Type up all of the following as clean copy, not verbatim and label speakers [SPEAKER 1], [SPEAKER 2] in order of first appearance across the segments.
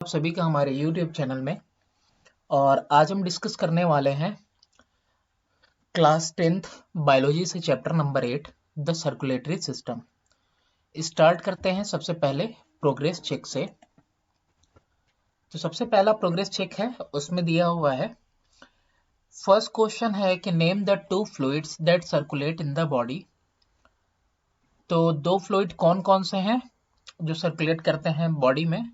[SPEAKER 1] आप सभी का हमारे YouTube चैनल में। और आज हम डिस्कस करने वाले हैं क्लास 10th बायोलॉजी से chapter number 8 the circulatory system. Start करते हैं सबसे पहले प्रोग्रेस चेक से। तो सबसे पहला प्रोग्रेस चेक है, उसमें दिया हुआ है फर्स्ट क्वेश्चन है कि name the to fluids that circulate in the body. तो दो फ्लूइड कौन कौन से हैं जो सर्कुलेट करते हैं बॉडी में?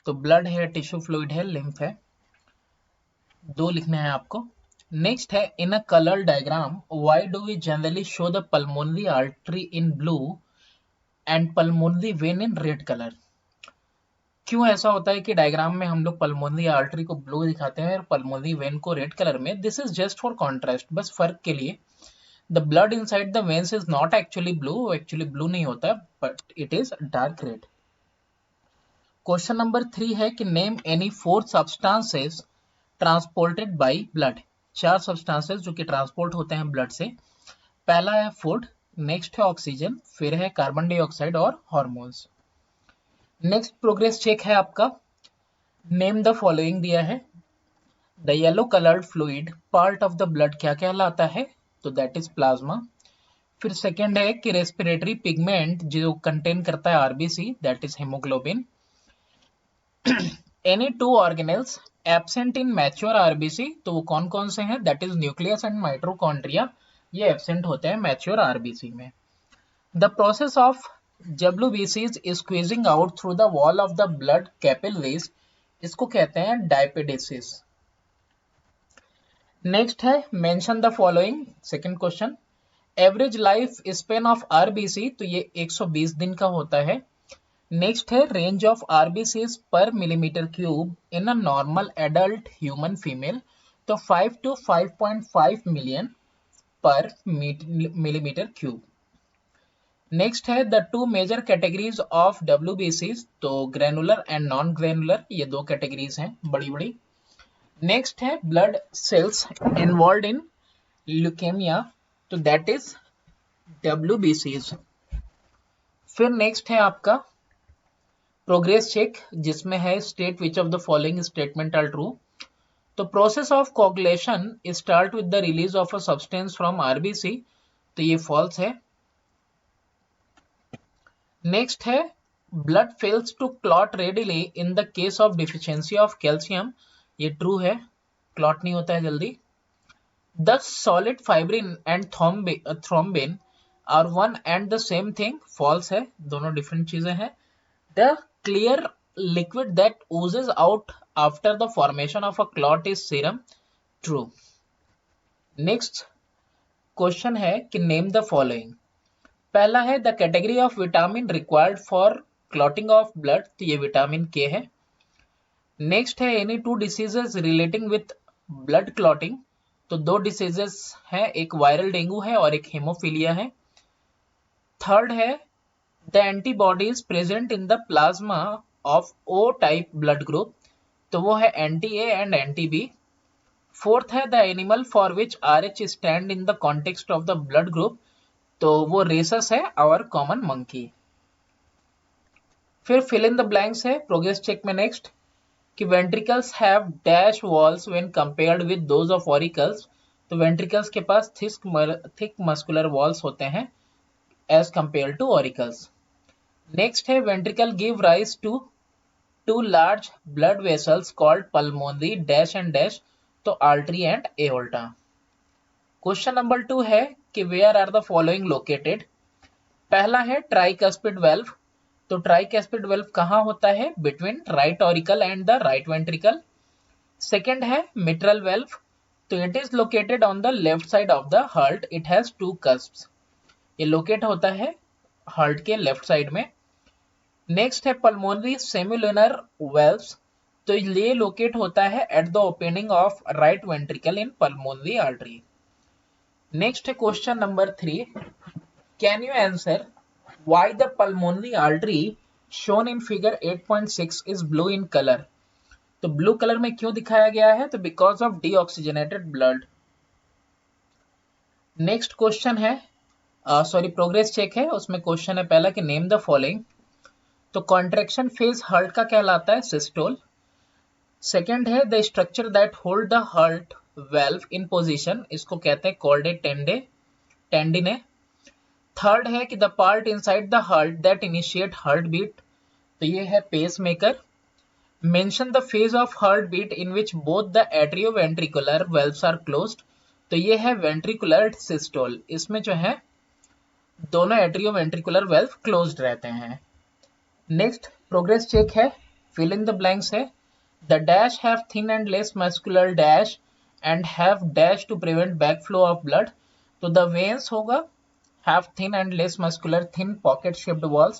[SPEAKER 1] तो ब्लड है, टिश्यू फ्लूइड है, लिम्फ है। दो लिखने हैं आपको। नेक्स्ट है in a colour diagram why do we generally show the pulmonary artery in blue and pulmonary vein in red colour. क्यों ऐसा होता है कि डायग्राम में हम लोग पल्मोनरी आर्टरी को ब्लू दिखाते हैं और पल्मोनरी वेन को रेड कलर में? This is just for contrast, बस फर्क के लिए। The blood inside the veins is not actually blue, actually blue नहीं होता, but it is dark red. Question number 3 है कि name any 4 substances transported by blood. 4 substances जो कि ट्रांसपोर्ट होते हैं ब्लड से। पहला है फूड, नेक्स्ट है ऑक्सीजन, फिर है कार्बन डाइऑक्साइड और हॉर्मोन्स। नेक्स्ट प्रोग्रेस चेक है आपका, नेम द फॉलोइंग दिया है। The yellow coloured fluid part of the blood क्या कहलाता है? तो दैट इज प्लाज्मा। फिर सेकेंड है कि रेस्पिरेटरी पिगमेंट जो कंटेन करता है RBC, that is haemoglobin. Any two organelles absent in mature RBC, तो वो कौन कौन से हैं? That is nucleus and mitochondria, ये एब्सेंट होते हैं मैच्योर आरबीसी में। The process of WBCs is squeezing out through the wall of the blood capillaries, इसको कहते हैं डायपेडेसिस। नेक्स्ट है mention the following, second question. Average life span of RBC, तो ये 120 दिन का होता है। नेक्स्ट है range of RBCs per millimetre cube in a normal adult human female, तो 5 to 5.5 million per millimetre cube. Next है the two major categories of WBCs, तो ग्रेनुलर एंड नॉन ग्रेनुलर, ये दो कैटेगरीज हैं बड़ी बड़ी। नेक्स्ट है blood cells involve in leukaemia, तो दैट इज WBCs। फिर नेक्स्ट है आपका प्रोग्रेस चेक, जिसमें है state which of the following statement are true. तो process of coagulation start with the release of a substance from RBC, तो ये false है। नेक्स्ट है blood fails to clot readily in the case of deficiency of calcium, ये true है, clot नहीं होता है जल्दी। The solid fibrin and thrombin are one and the same thing, false है, दोनों डिफरेंट चीजें हैं। The clear liquid that oozes out after the formation of a clot is serum, true। Next question है कि नेम द फॉलोइंग। पहला है the category of vitamin required for clotting of blood, तो ये विटामिन के है। नेक्स्ट है any two diseases relating with blood clotting, तो दो डिसीजेस हैं, एक वायरल डेंगू है और एक हेमोफीलिया है। थर्ड है the antibodies present in the plasma of O type blood group, तो वो है anti A and anti B. Fourth है the animal for which RH stand in the context of the blood group, तो वो rhesus है और common monkey. फिर fill in the blanks है प्रोग्रेस चेक में। नेक्स्ट कि ventricles have dash walls when compared with those of auricles, तो ventricles के पास थिक मस्कुलर वॉल्स होते हैं as compared to auricles. Next है ventricle give rise to two large blood vessels called pulmonary dash and dash, तो artery and aorta. Question number 2 है कि where are the following located. पहला है tricuspid valve, तो tricuspid valve कहां होता है? Between right auricle and the right ventricle. Second है मिट्रल वेल्व, तो it is located on the left side of the heart, it has two cusps, ये locate होता है हार्ट के लेफ्ट साइड में। नेक्स्ट है पल्मोनरी सेमिलुनर वेल्व्स, तो ये लोकेट होता है at the opening of right ventricle in pulmonary artery. Next है question number 3, can you answer why the pulmonary artery shown in figure 8.6 is blue in colour, तो blue colour में क्यों दिखाया गया है? तो because of deoxygenated blood. Next question है sorry progress check है, उसमें क्वेश्चन है पहला कि नेम द फॉलोइंग। तो कॉन्ट्रैक्शन फेज हार्ट का कहलाता है सिस्टोल। सेकेंड है the structure that hold the heart valve in position, इसको कहते हैं कॉल्ड ए टेंडिने। थर्ड है कि the part inside the heart that initiate heart beat, तो ये है pacemaker. Mention the phase of heart beat in which both the atrioventricular valves are closed, तो ये है वेंट्रिकुलर सिस्टोल, इसमें जो है दोनों एट्रियोवेंट्रिकुलर वेल्व क्लोज्ड रहते हैं। नेक्स्ट प्रोग्रेस चेक है, फिल इन द ब्लैंक्स है। The dash have thin and less muscular dash and have dash to prevent back flow of blood, तो द वेन्स होगा have thin and less muscular thin pocket shaped walls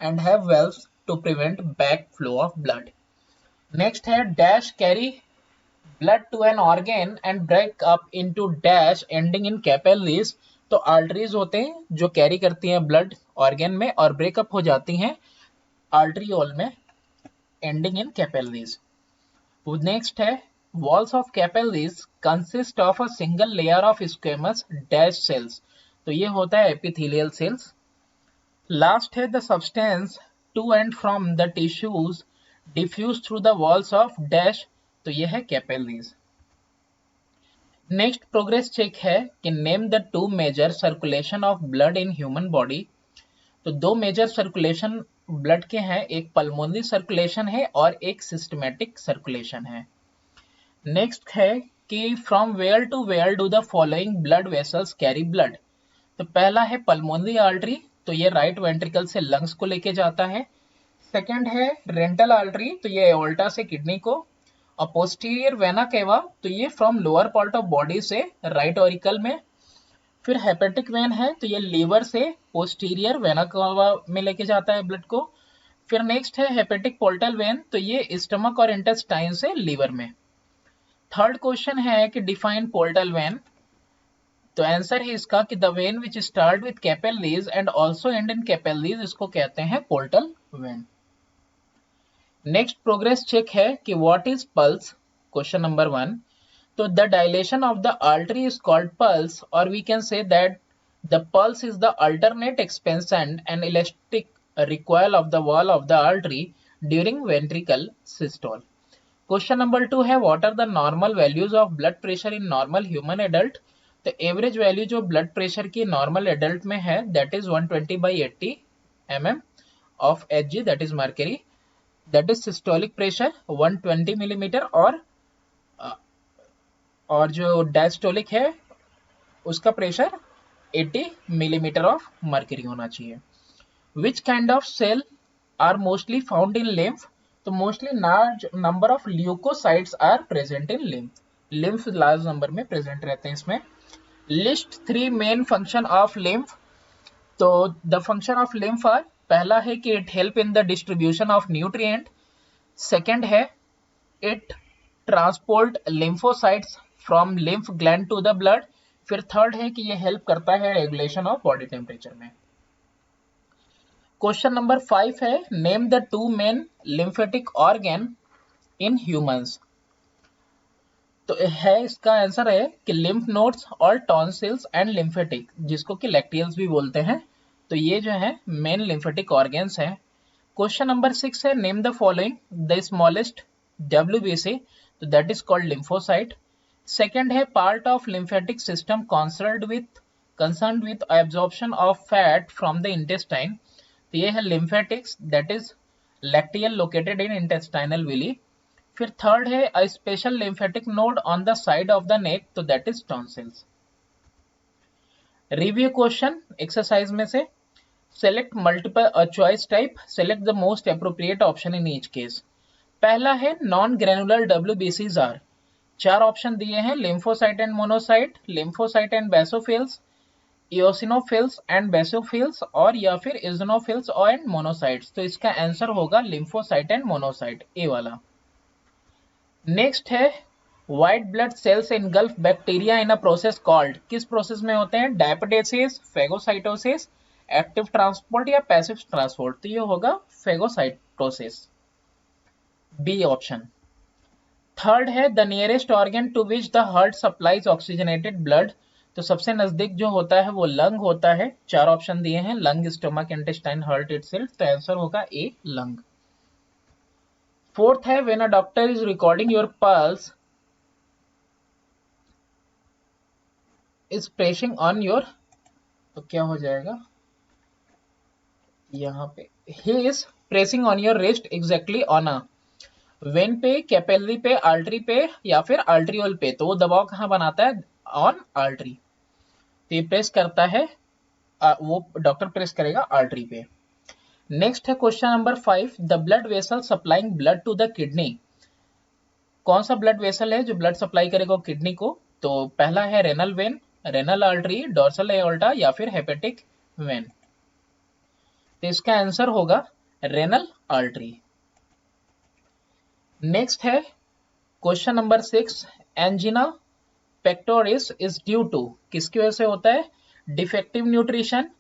[SPEAKER 1] and have valves to prevent back flow of blood. Next है dash carry blood to an organ and break up into dash ending in capillaries, तो arteries होते हैं जो carry करती हैं blood organ में और breakup हो जाती हैं आर्टरियोल में एंडिंग इन कैपिलरीज। नेक्स्ट है walls of capillaries consist of a single layer of squamous dash cells, तो ये होता है एपिथेलियल सेल्स। लास्ट है the substance to and from the tissues diffuse through the walls of dash, तो ये है capillaries. Next progress check है कि name the two major circulation of blood in human body, तो दो मेजर सर्कुलेशन ब्लड के हैं, एक पल्मोनरी सर्कुलेशन है और एक सिस्टमेटिक सर्कुलेशन है। नेक्स्ट है कि from where to where do the following blood vessels carry blood, तो पहला है पल्मोनरी आर्टरी, तो ये राइट वेंट्रिकल से लंग्स को लेके जाता है। सेकंड है रेंटल आर्टरी, तो ये एओर्टा से किडनी को। और पोस्टीरियर वेना केवा, तो ये from lower part of body से राइट ऑरिकल में। फिर हेपेटिक वेन है, तो ये लीवर से पोस्टीरियर वेना केवा में लेके जाता है ब्लड को। फिर नेक्स्ट है हेपेटिक पोर्टल वेन, तो ये स्टमक और इंटेस्टाइन से लीवर में। थर्ड क्वेश्चन है कि डिफाइन पोर्टल वेन, तो आंसर है इसका कि the vein which start with capillaries and also end in capillaries, इसको कहते हैं portal vein. Next progress check है कि what is pulse, question number 1, तो the dilation of the artery is called pulse और we can say that the pulse is the alternate expansion and elastic recoil of the wall of the artery during ventricle systole. Question number 2 है what are the normal values of blood pressure in normal human adult, तो average value जो blood pressure की normal adult में है that is 120/80 mm of Hg, that is mercury. That is systolic pressure 120 millimetre और जो diastolic है उसका pressure 80 millimetre of mercury होना चाहिए। Which kind of cell are mostly found in lymph, तो mostly large number of leucocytes are present in lymph, lymph large number में present रहते हैं इसमें। List 3 main function of lymph, तो the function of lymph are, पहला है कि it help in the distribution of nutrient, second है it transport lymphocytes from lymph gland to the blood, फिर थर्ड है कि ये हेल्प करता है रेगुलेशन ऑफ बॉडी टेम्परेचर में। क्वेश्चन नंबर 5 है name the to main lymphatic organ in humans, तो है इसका आंसर है कि लिम्फ नोड्स और टॉन्सिल्स एंड लिम्फेटिक, जिसको कि लैक्टियल्स भी बोलते हैं, तो ये जो है मेन लिम्फेटिक ऑर्गन्स हैं। क्वेश्चन नंबर 6 है name the following the smallest WBC, तो that is called lymphocyte. Second है part of lymphatic system concerned with absorption of fat from the intestine, तो ये है lymphatics, that is lacteal located in intestinal villi. फिर third है a special lymphatic node on the side of the neck, तो that is tonsils. Review question exercise में से select multiple choice type, select the most appropriate option in each case. पहला है non granular WBCs are, 4 option दिए हैं lymphocyte and monocyte, lymphocyte and basophils, eosinophils and basophils और या फिर इजनोफिल्स and monocytes, तो इसका आंसर होगा लिम्फोसाइट एंड मोनोसाइट, ए वाला। नेक्स्ट है white blood cells engulf bacteria in a process called, किस प्रोसेस में होते हैं, डायपिडेसिस, फेगोसाइटोसिस, एक्टिव ट्रांसपोर्ट या पैसिव ट्रांसपोर्ट, तो ये होगा फेगोसाइटोसिस, बी ऑप्शन। थर्ड है the nearest organ to which the heart supplies oxygenated blood, तो सबसे नजदीक जो होता है वो लंग होता है, 4 ऑप्शन दिए हैं lung, stomach, intestine, heart itself, तो आंसर होगा ए लंग। फोर्थ है when a doctor is recording your pulse is pressing on your, तो क्या हो जाएगा यहाँ पे, he is pressing on your wrist exactly on a, when पे, कैपिलरी पे, आर्टरी पे या फिर आर्टरियोल पे, तो वो दबाव कहाँ बनाता है, ऑन आर्टरी, तो ये प्रेस करता है, वो डॉक्टर प्रेस करेगा आर्टरी पे। नेक्स्ट है question number 5, the blood vessel supplying blood to the kidney, कौन सा ब्लड वेसल है जो ब्लड सप्लाई करेगा किडनी को, तो पहला है renal vein, renal artery, dorsal aorta या फिर हेपेटिक वेन, तो इसका आंसर होगा रेनल आर्टरी। नेक्स्ट है question number 6, angina pectoris is due to, किसकी वजह से होता है, defective nutrition,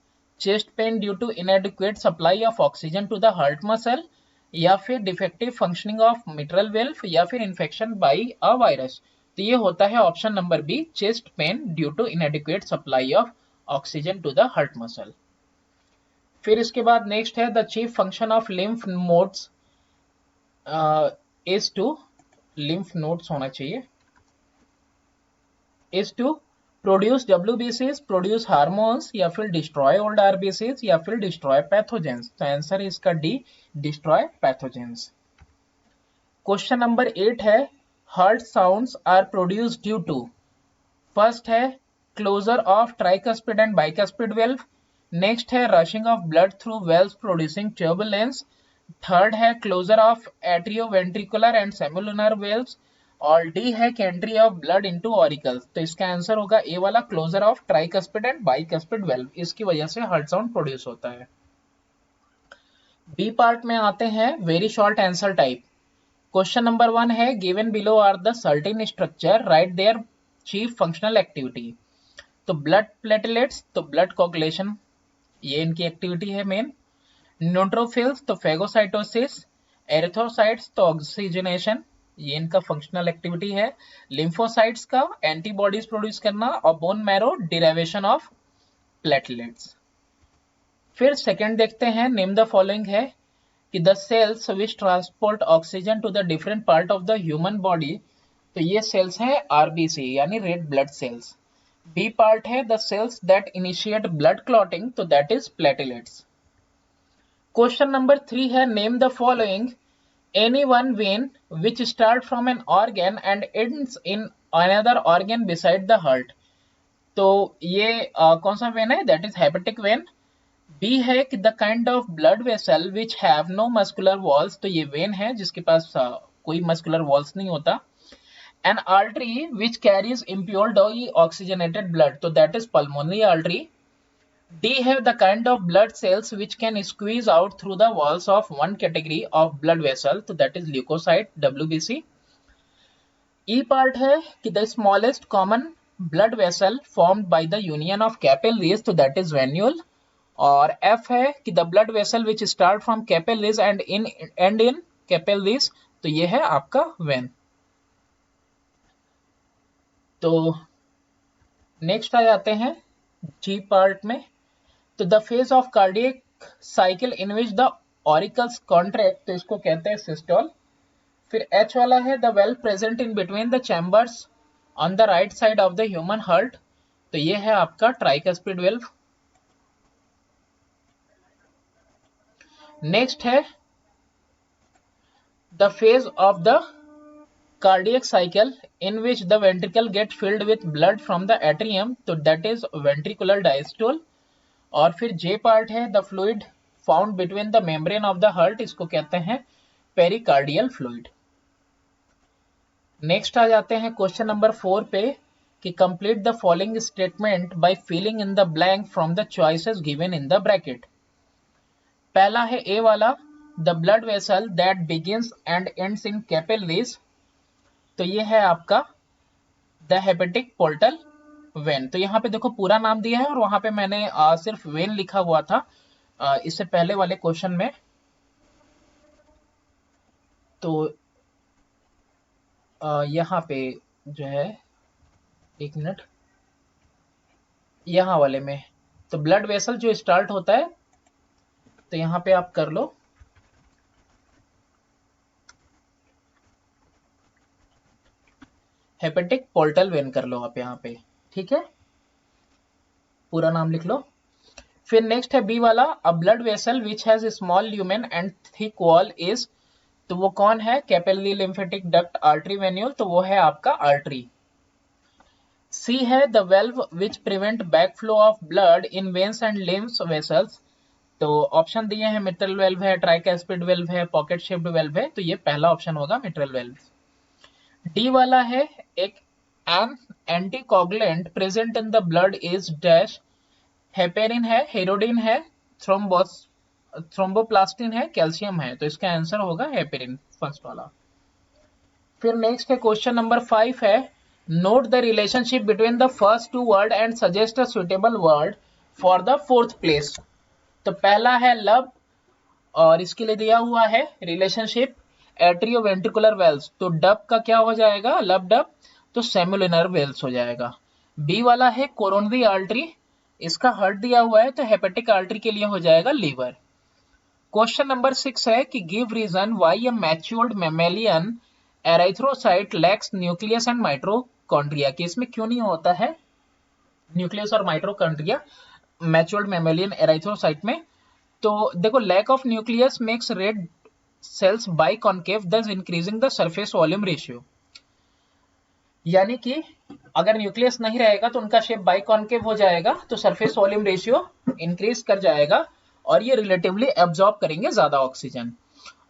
[SPEAKER 1] chest pain due to inadequate supply of oxygen to the heart muscle, या फिर defective functioning of mitral valve, या फिर इन्फेक्शन बाय अ वायरस, तो ये होता है option number B, chest pain due to inadequate supply of oxygen to the heart muscle. फिर इसके बाद नेक्स्ट है the chief function of lymph nodes is to, lymph nodes होना चाहिए, is to produce WBCs, produce hormones, या फिर destroy old RBCs, या फिर destroy pathogens, तो आंसर है इसका D, destroy pathogens। Question number 8 है heart sounds are produced due to, first है closure of tricuspid and bicuspid valve, next है rushing of blood through valves producing turbulence, third है closure of atrioventricular and semilunar valves, और D है entry of blood into auricles, तो इसका answer होगा A वाला, closure of tricuspid and bicuspid valve, इसकी वजह से हार्ट साउंड प्रोड्यूस होता है। बी पार्ट में आते हैं very short answer type. Question number 1 है given below are the certain structure, write their chief functional activity, तो ब्लड प्लेटलेट्स, तो ब्लड कोगुलेशन, ये इनकी एक्टिविटी है मेन, न्यूट्रोफिल्स तो फेगोसाइटोसिस, एरिथ्रोसाइट्स तो ऑक्सीजनेशन, ये इनका फंक्शनल एक्टिविटी है, लिम्फोसाइट्स का एंटीबॉडीज प्रोड्यूस करना, और bone marrow derivation of platelets. फिर सेकंड देखते हैं, नेम द फॉलोइंग है कि the cells which transport oxygen to the different part of the human body, तो ये सेल्स हैं आरबीसी यानी red blood cells. B part है the cells that initiate blood clotting, तो that is platelets. Question number 3 है name the following any one vein which start from an organ and ends in another organ beside the heart, तो ये कौन सा vein है, that is hepatic vein. B है कि the kind of blood vessel which have no muscular walls, तो ये when है जिसके पास कोई मस्कुलर वॉल्स नहीं होता। An artery which carries impure oxygenated blood, तो that is pulmonary artery. D have the kind of blood cells which can squeeze out through the walls of one category of blood vessel, so that is leukocyte WBC। E part है कि the smallest common blood vessel formed by the union of capillaries, so that is venule। और F है कि the blood vessel which start from capillaries and end in capillaries, तो ये है आपका vein। तो नेक्स्ट आ जाते हैं G पार्ट में, तो the phase of cardiac cycle in which the auricles contract, तो इसको कहते हैं सिस्टोल। फिर एच वाला है the valve present in between the chambers on the right side of the human heart, तो ये है आपका ट्राइकस्पिड वेल्व। नेक्स्ट है the phase of the cardiac cycle in which the ventricle get filled with blood from the atrium, तो that is ventricular diastole. और फिर जे part है the fluid found between the membrane of the heart, इसको कहते हैं pericardial fluid. Next आ जाते हैं question number 4 पे कि complete the following statement by filling in the blank from the choices given in the bracket. पहला है ए वाला, the blood vessel that begins and ends in capillaries, तो ये है आपका द हेपेटिक पोर्टल वेन। तो यहाँ पे देखो पूरा नाम दिया है और वहां पे मैंने सिर्फ वेन लिखा हुआ था इससे पहले वाले क्वेश्चन में, तो यहाँ पे जो है, एक मिनट, यहाँ वाले में तो ब्लड वेसल जो स्टार्ट होता है, तो यहाँ पे आप कर लो हेपेटिक पोर्टल वेन कर लो आप यहाँ पे, ठीक है, पूरा नाम लिख लो। फिर नेक्स्ट है बी वाला, अ blood vessel which has small lumen and thick wall is, तो वो कौन है, capillary lymphatic duct artery venule, तो वो है आपका आर्टरी। सी है the valve which prevent backflow of blood in veins and limbs vessels, तो ऑप्शन दिए हैं मिट्रल वेल्व है, ट्राइकैस्पिड वेल्व है, पॉकेट शेप्ड वेल्व है, तो ये पहला ऑप्शन होगा मिट्रल वेल्व। डी वाला है एक an anticoagulant present in the blood is dash, heparin है, हेरोडिन है, थ्रोम्बोप्लास्टिन है, कैल्शियम है, तो इसका आंसर होगा हेपेरिन, फर्स्ट वाला। फिर नेक्स्ट है क्वेश्चन नंबर 5 है, note the relationship between the first two word and suggest a suitable word for the fourth place, तो पहला है लब, और इसके लिए दिया हुआ है रिलेशनशिप एट्रियोवेंट्रिकुलर वेल्स, तो डब का क्या हो जाएगा, लब डब, तो सेमुलर वेल्स हो जाएगा। बी वाला है कोरोनरी आर्टरी, इसका हर्ट दिया हुआ है, तो हेपेटिक आर्टरी के लिए हो जाएगा लीवर। क्वेश्चन नंबर 6 है कि give reason why a matured mammalian erythrocyte lacks nucleus and mitochondria, कि इसमें क्यों नहीं होता है न्यूक्लियस और माइटोकॉन्ड्रिया मैच्योर्ड मैमेलियन एराइथ्रोसाइट में, तो देखो lack of nucleus makes red cells biconcave thus increasing the surface volume ratio, यानी कि अगर न्यूक्लियस नहीं रहेगा तो उनका शेप बाइकॉन्केव हो जाएगा, तो सरफेस वॉल्यूम रेशियो इंक्रीज कर जाएगा और ये रिलेटिवली एब्जॉर्ब करेंगे ज्यादा ऑक्सीजन।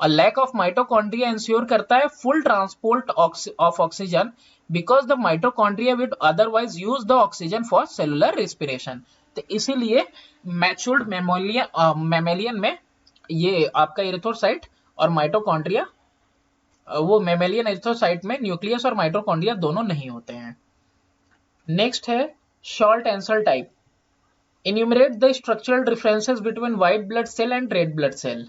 [SPEAKER 1] और लैक ऑफ माइटोकॉन्ड्रिया इंश्योर करता है full transport of oxygen because the mitochondria would otherwise use the oxygen for cellular respiration, तो इसीलिए मैच्योर्ड मैमेलियन में ये आपका एरिथ्रोसाइट और माइटोकॉन्ड्रिया, वो मैमेलियन एरिथ्रोसाइट में न्यूक्लियस और माइटोकॉन्ड्रिया दोनों नहीं होते हैं। नेक्स्ट है short answer type, enumerate the structural differences between white blood cell and red blood cell,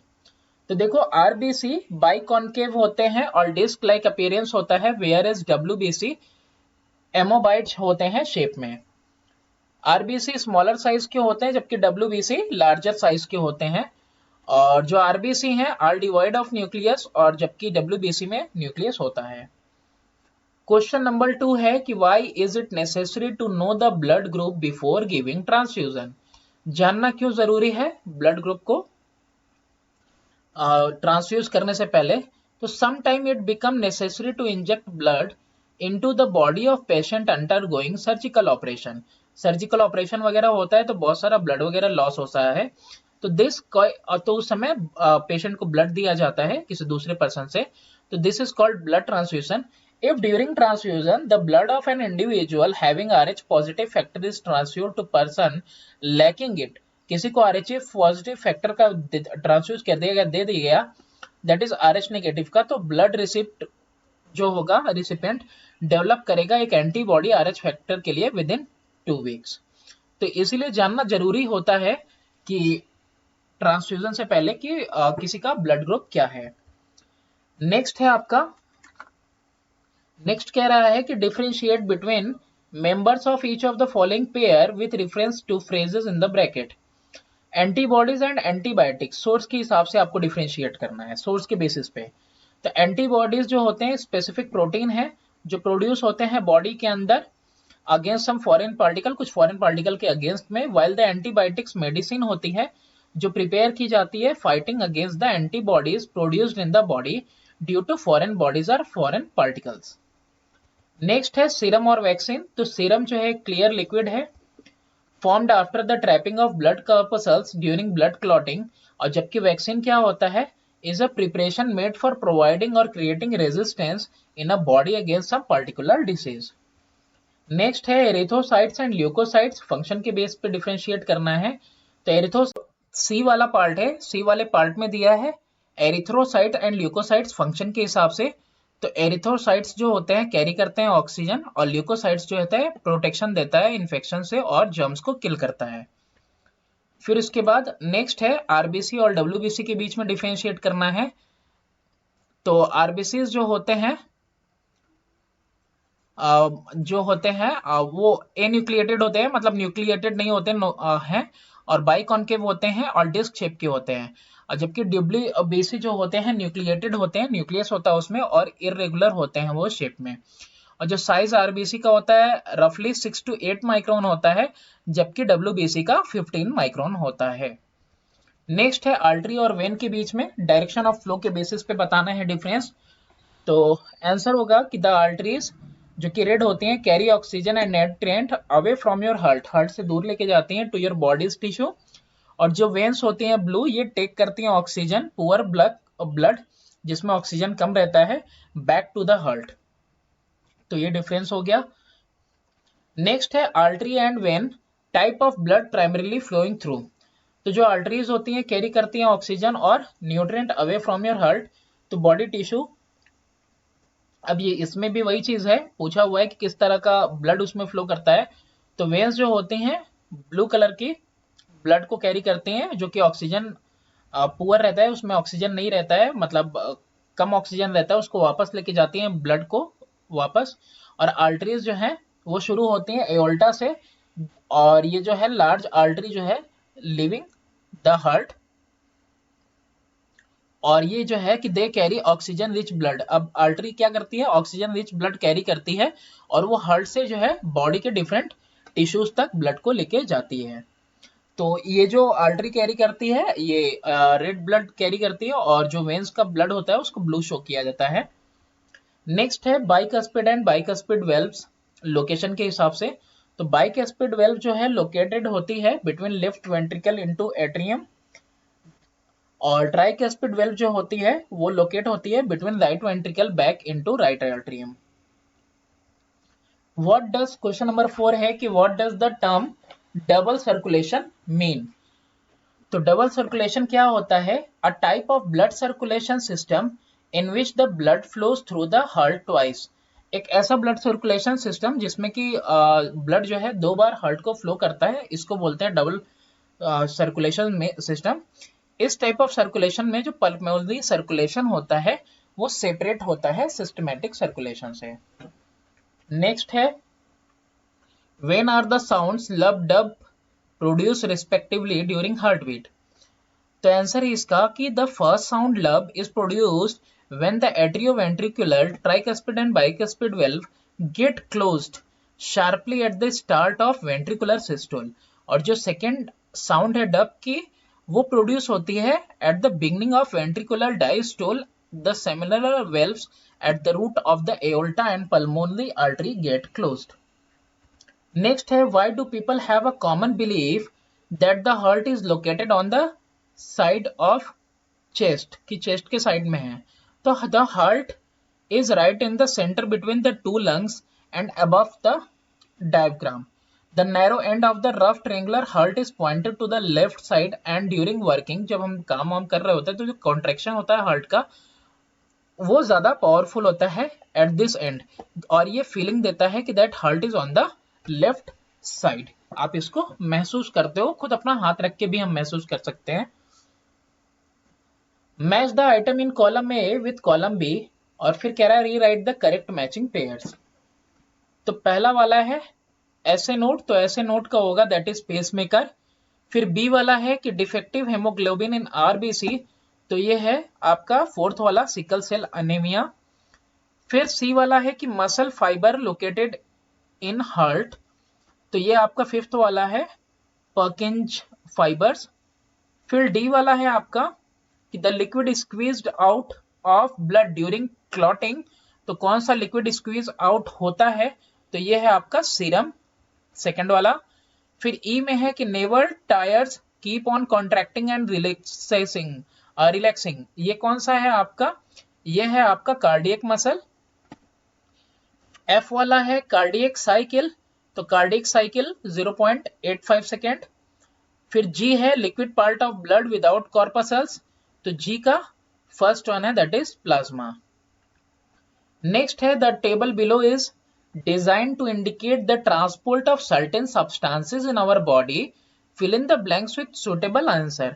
[SPEAKER 1] तो देखो आरबीसी बाइकॉन्केव होते हैं और डिस्क लाइक अपीयरेंस होता है, वेयर एज डब्ल्यूबीसी एमोबाइट्स होते हैं शेप में। आरबीसी स्मॉलर साइज के होते हैं जबकि डब्ल्यूबीसी लार्जर साइज के होते हैं, और जो आरबीसी हैं आर डिवाइड ऑफ न्यूक्लियस, और जबकि डब्ल्यूबीसी में न्यूक्लियस होता है। क्वेश्चन नंबर 2 है कि why is it necessary to know the blood group before giving transfusion, जानना क्यों जरूरी है ब्लड ग्रुप को ट्रांसफ्यूज करने से पहले, तो some time it become necessary to inject blood into the body of patient undergoing surgical operation, surgical operation वगैरह होता है तो बहुत सारा ब्लड वगैरह लॉस होता है, तो उस समय पेशेंट को ब्लड दिया जाता है किसी दूसरे पर्सन से, तो this is called blood transfusion. If during transfusion the blood of an individual having Rh positive factor is transfused to person lacking it, किसी को आरएच पॉजिटिव फैक्टर का ट्रांसफ्यूज कर दिया गया, दे दिया गया, दैट इज आरएच नेगेटिव का, तो ब्लड रिसिप्ट जो होगा रिसिपेंट डेवलप करेगा एक एंटीबॉडी आरएच फैक्टर के लिए विद इन 2 वीक्स, तो इसीलिए जानना जरूरी होता है कि ट्रांसफ्यूजन से पहले कि किसी का ब्लड ग्रुप क्या है। नेक्स्ट है आपका, नेक्स्ट कह रहा है कि differentiate between members of each of the following pair with reference to phrases in the bracket, antibodies and antibiotics, source के हिसाब से आपको डिफरेंशिएट करना है, सोर्स के बेसिस पे। तो एंटीबॉडीज जो होते हैं स्पेसिफिक प्रोटीन है जो प्रोड्यूस होते हैं बॉडी के अंदर अगेंस्ट सम फॉरेन पार्टिकल, कुछ फॉरेन पार्टिकल के अगेंस्ट में, वाइल द एंटीबायोटिक्स मेडिसिन होती है जो प्रिपेयर की जाती है fighting against the antibodies produced in the body due to foreign bodies और फॉरेन पार्टिकल्स। नेक्स्ट है सीरम और वैक्सीन, तो सीरम जो है क्लियर लिक्विड है formed after the trapping of blood corpuscles during blood clotting, और जबकि वैक्सीन क्या होता है, is a preparation made for providing और creating resistance in a body against some particular disease. Next है एरिथ्रोसाइट्स एंड ल्यूकोसाइट्स, फंक्शन के base पे differentiate करना है, तो एरिथ्रो सी वाला पार्ट है, सी वाले पार्ट में दिया है एरिथ्रोसाइट एंड ल्यूकोसाइट्स फंक्शन के हिसाब से, तो एरिथ्रोसाइट्स जो होते हैं कैरी करते हैं ऑक्सीजन, और ल्यूकोसाइट्स जो होता है प्रोटेक्शन देता है इन्फेक्शन से और जर्म्स को किल करता है। फिर इसके बाद नेक्स्ट है आरबीसी और डब्ल्यूबीसी के बीच में डिफरेंशिएट करना है, तो आरबीसी जो होते हैं वो एन्यूक्लिएटेड होते हैं, मतलब न्यूक्लिएटेड नहीं होते हैं, और बाइकॉन्केव होते हैं और डिस्क शेप के होते हैं, और जबकि डब्ल्यूबीसी जो होते हैं न्यूक्लिएटेड होते हैं, न्यूक्लियस होता है उसमें और इररेगुलर होते हैं वो शेप में, और जो साइज आरबीसी का होता है रफली 6 to 8 माइक्रोन होता है, जबकि डब्ल्यूबीसी का 15 माइक्रोन होता है। नेक्स्ट है आर्टरी और वेन के बीच में डायरेक्शन ऑफ फ्लो के बेसिस पे बताना है डिफरेंस। तो आंसर होगा कि द आर्टरीज जो कि रेड होती हैं carry oxygen and nutrient away from your heart से दूर लेके जाती हैं टू योर बॉडीज टिश्यू, और जो वेन्स होती हैं ब्लू ये टेक करती हैं ऑक्सीजन पुअर ब्लड जिसमें ऑक्सीजन कम रहता है बैक टू द हार्ट। तो ये डिफरेंस हो गया। नेक्स्ट है artery and vein type of blood primarily flowing through. तो जो आर्टरीज होती हैं कैरी करती हैं ऑक्सीजन और nutrient away from your heart तो बॉडी टिश्यू। अब ये इसमें भी वही चीज है, पूछा हुआ है कि किस तरह का ब्लड उसमें फ्लो करता है। तो वेन्स जो होती हैं ब्लू कलर की ब्लड को कैरी करती हैं, जो कि ऑक्सीजन पुअर रहता है, उसमें ऑक्सीजन नहीं रहता है, मतलब कम ऑक्सीजन रहता है, उसको वापस लेके जाती हैं ब्लड को वापस। और आर्टरीज जो है वो शुरू होती हैं एओल्टा से, और ये जो है लार्ज आर्टरी जो है लिविंग द हार्ट, और ये जो है कि they carry oxygen rich blood. अब आर्टरी क्या करती है, ऑक्सीजन रिच ब्लड कैरी करती है और वो हार्ट से जो है बॉडी के डिफरेंट टिश्यूज तक ब्लड को लेके जाती है। तो ये जो आर्टरी कैरी करती है ये रेड ब्लड कैरी करती है, और जो वेन्स का ब्लड होता है उसको ब्लू शो किया जाता है। नेक्स्ट है bicuspid and bicuspid valves location के हिसाब से। तो बाइकस्पिड वेल्व जो है लोकेटेड होती है between left ventricle into atrium, और ट्राइकस्पिड वेल्व जो होती है वो लोकेट होती है between right ventricle back into right atrium. What does question number 4 है कि what does the term double circulation mean. तो डबल सर्कुलेशन क्या होता है, a type of blood circulation system in which the blood flows through the heart twice. एक ऐसा blood circulation system जिसमें कि ब्लड जो है 2 बार हार्ट को फ्लो करता है, इसको बोलते हैं डबल सर्कुलेशन में सिस्टम। इस टाइप ऑफ सर्कुलेशन में जो पल्मोनरी सर्कुलेशन होता है वो सेपरेट होता है सिस्टमैटिक सर्कुलेशन से। नेक्स्ट है when are the sounds lub dub produce respectively during heart beat. तो आंसर है इसका कि the first sound lub is produced when the atrioventricular tricuspid and bicuspid valve get closed sharply at the start of ventricular systole, और जो second sound है dub की वो produce होती है at the beginning of ventricular diastole, the semilunar valves at the root of the aorta and pulmonary artery get closed. Next है why do people have a common belief that the heart is located on the side of chest, की chest के side में है। तो the heart is right in the centre between the two lungs and above the diaphragm. The narrow end of the rough triangular heart is pointed to the left side and during working, जब हम काम वाम कर रहे होते हैं तो जो कॉन्ट्रेक्शन होता है हार्ट का वो ज्यादा पावरफुल होता है एट दिस एंड, और ये फीलिंग देता है कि that heart is on the left side. आप इसको महसूस करते हो, खुद अपना हाथ रख के भी हम महसूस कर सकते हैं। Match the item in column A with column B, और फिर कह रहा है rewrite the correct matching pairs. तो पहला वाला है ऐसे नोट, तो ऐसे नोट का होगा दैट इज पेसमेकर। फिर बी वाला है कि डिफेक्टिव हेमोग्लोबिन इन आरबीसी, तो ये है आपका फोर्थ वाला सिकल सेल अनेमिया। फिर सी वाला है कि muscle fibre located in heart, तो ये आपका फिफ्थ वाला है पर्किंज फाइबर्स। फिर डी वाला है आपका कि the liquid squeezed out of blood during clotting, तो कौन सा लिक्विड स्क्वीज आउट होता है, तो ये है आपका सीरम, सेकंड वाला। फिर ई में है कि never tyres keep on contracting and relaxing, ये कौन सा है आपका, ये है आपका कार्डियक मसल। एफ वाला है कार्डियक साइकिल, तो कार्डियक साइकिल 0.85 सेकेंड। फिर जी है liquid part of blood without corpuscles, तो जी का फर्स्ट वन है दैट इज प्लाज्मा। नेक्स्ट है the table below is designed to indicate the transport of certain substances in our body, fill in the blanks with suitable answer।